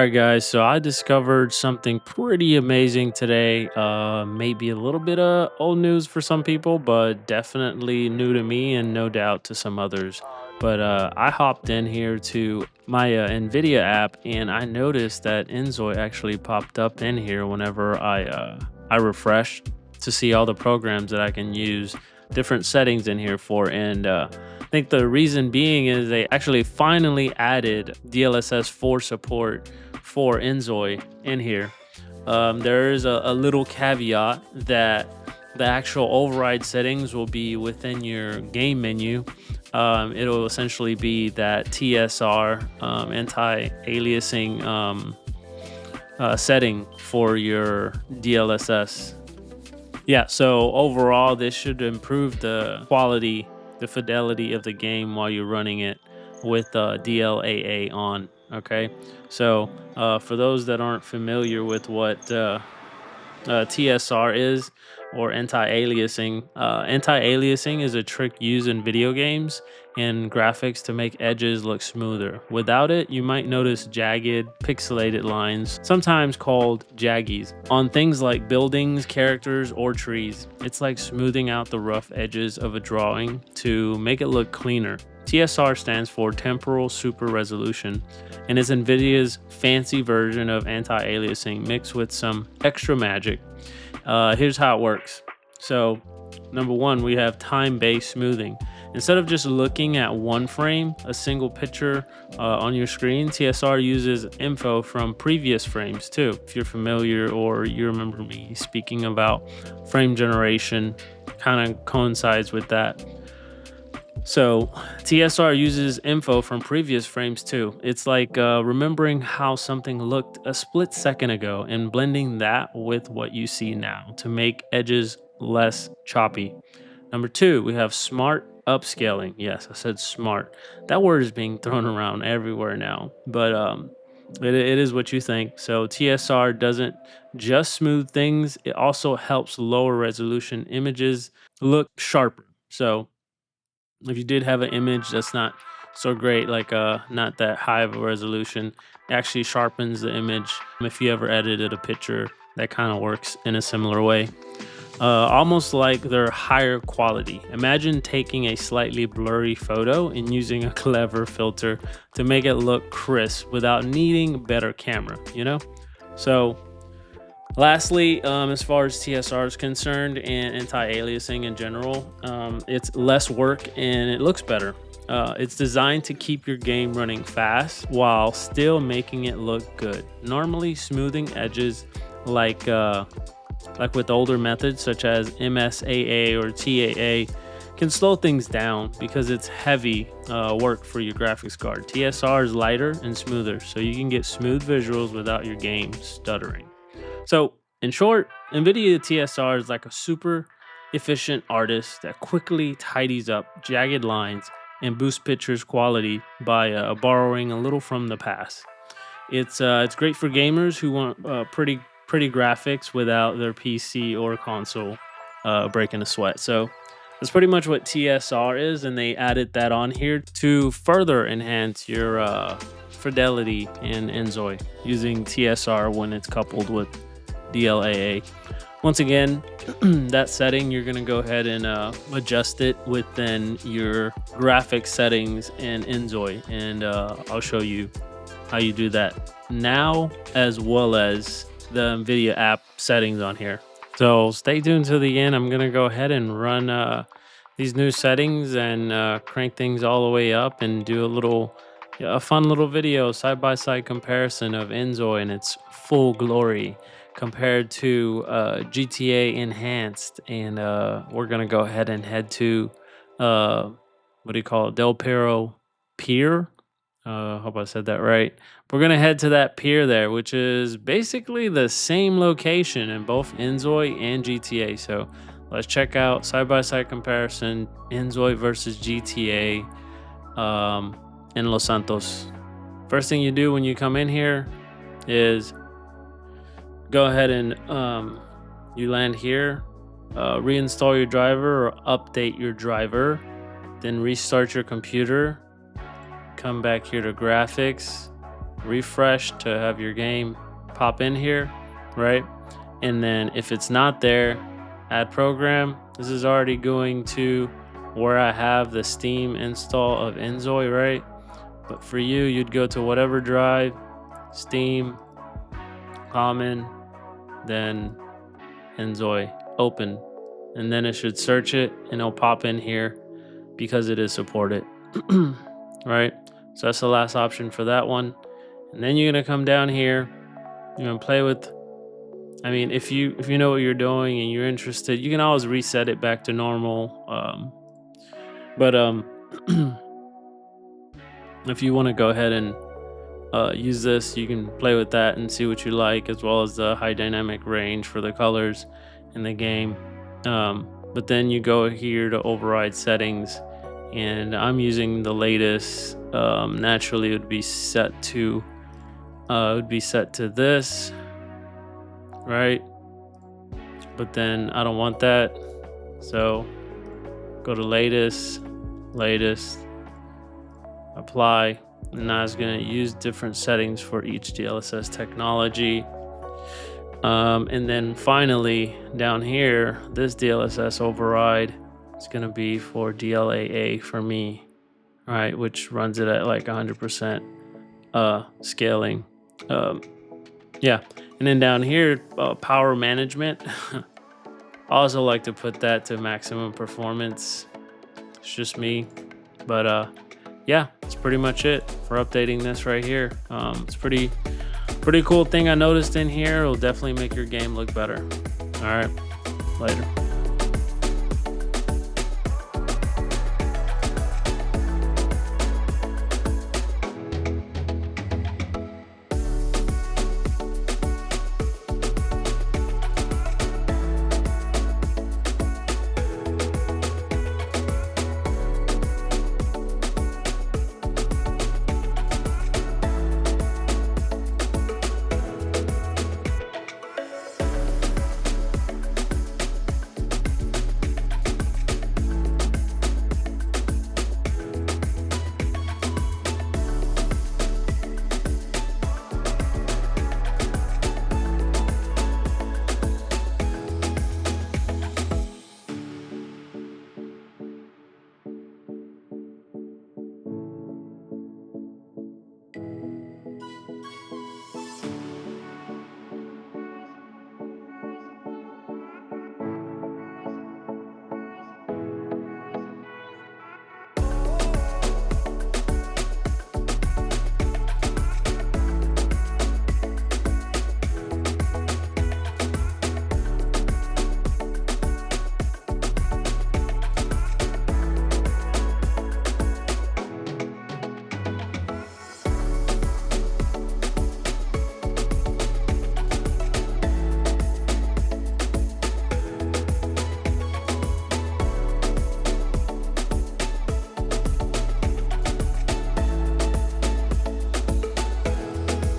Alright guys, so I discovered something pretty amazing today. Maybe a little bit of old news for some people, but definitely new to me and no doubt to some others. But I hopped in here to my Nvidia app and I noticed that inZOI actually popped up in here whenever I refreshed to see all the programs that I can use different settings in here for. And I think the reason being is they actually finally added DLSS4 support for inZOI in here. There is a little caveat that the actual override settings will be within your game menu. It'll essentially be that TSR anti-aliasing setting for your DLSS. Yeah, so overall, this should improve the quality, the fidelity of the game while you're running it with DLAA on. Okay, so for those that aren't familiar with what TSR is, or anti-aliasing. Anti-aliasing is a trick used in video games and graphics to make edges look smoother. Without it, you might notice jagged, pixelated lines, sometimes called jaggies, on things like buildings, characters, or trees. It's like smoothing out the rough edges of a drawing to make it look cleaner. TSR stands for Temporal Super Resolution and is NVIDIA's fancy version of anti-aliasing mixed with some extra magic. Here's how it works. So, number one, we have time-based smoothing. Instead of just looking at one frame, a single picture on your screen, TSR uses info from previous frames too. If you're familiar or you remember me speaking about frame generation, kind of coincides with that. So TSR uses info from previous frames too. It's like remembering how something looked a split second ago and blending that with what you see now to make edges less choppy. Number two, we have smart upscaling. Yes, I said smart. That word is being thrown around everywhere now, but it is what you think. So TSR doesn't just smooth things, it also helps lower resolution images look sharper. So if you did have an image that's not so great, like not that high of a resolution, it actually sharpens the image. If you ever edited a picture, that kind of works in a similar way. Almost like they're higher quality. Imagine taking a slightly blurry photo and using a clever filter to make it look crisp without needing better camera, you know? So lastly, as far as TSR is concerned and anti-aliasing in general, it's less work and it looks better. It's designed to keep your game running fast while still making it look good. Normally, smoothing edges like with older methods such as MSAA or TAA can slow things down because it's heavy work for your graphics card. TSR is lighter and smoother, so you can get smooth visuals without your game stuttering. So, in short, NVIDIA TSR is like a super efficient artist that quickly tidies up jagged lines and boosts pictures quality by borrowing a little from the past. It's great for gamers who want pretty graphics without their PC or console breaking a sweat. So that's pretty much what TSR is, and they added that on here to further enhance your fidelity in inZOI using TSR when it's coupled with DLAA. Once again, that setting, you're going to go ahead and adjust it within your graphics settings in inZOI, and I'll show you how you do that now, as well as the NVIDIA app settings on here. So stay tuned to the end. I'm going to go ahead and run these new settings and crank things all the way up and do a fun little video side-by-side comparison of inZOI in its full glory compared to GTA Enhanced. And we're going to go ahead and head to, Del Perro Pier. Hope I said that right. We're going to head to that pier there, which is basically the same location in both inZOI and GTA. So let's check out side-by-side comparison, inZOI versus GTA in Los Santos. First thing you do when you come in here is go ahead and you land here, reinstall your driver or update your driver, then restart your computer. Come back here to graphics, refresh to have your game pop in here, right? And then if it's not there, add program. This is already going to where I have the Steam install of inZOI, right? But for you, you'd go to whatever drive, Steam, common, then inZOI, open, and then it should search it and it'll pop in here because it is supported. Right, so that's the last option for that one. And then you're gonna come down here, you're gonna play with, I mean, if you know what you're doing and you're interested, you can always reset it back to normal. But if you want to go ahead and use this, you can play with that and see what you like, as well as the high dynamic range for the colors in the game. But then you go here to override settings, and I'm using the latest. Naturally, it would be set to this, right? But then I don't want that, so go to latest, apply. And now it's going to use different settings for each DLSS technology. And then finally down here, this DLSS override is going to be for DLAA for me, right, which runs it at like 100% scaling. Yeah, and then down here, power management. I also like to put that to maximum performance. It's just me, but yeah, that's pretty much it for updating this right here. It's pretty cool thing I noticed in here. It'll definitely make your game look better. All right, later.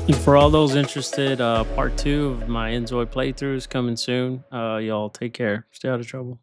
And for all those interested, part 2 of my inZOI playthrough is coming soon. Y'all take care. Stay out of trouble.